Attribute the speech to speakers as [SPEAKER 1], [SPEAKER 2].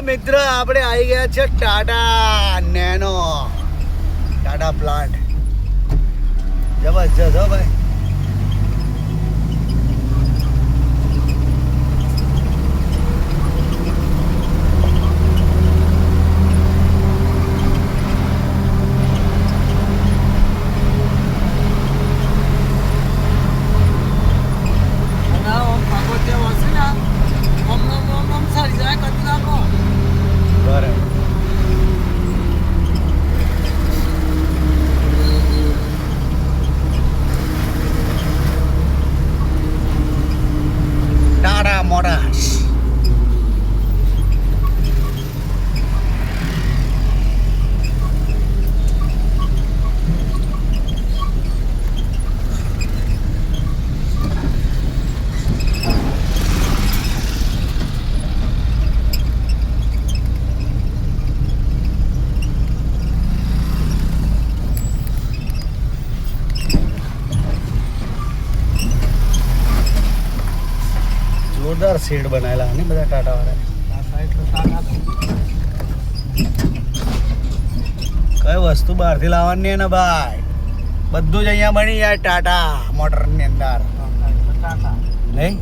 [SPEAKER 1] મિત્ર આપણે આવી ગયા છે ટાટા નેનો ટાટા પ્લાન્ટ જબરજસ્ત હો ભાઈ. ટાટા મોટર્સ જોરદાર શેડ બનાવેલા ને બધા ટાટા વાળા. કઈ વસ્તુ બહારથી લાવવાની ને ભાઈ, બધું જ અહીંયા બની જાય ટાટા મોટર ની અંદર નહીં.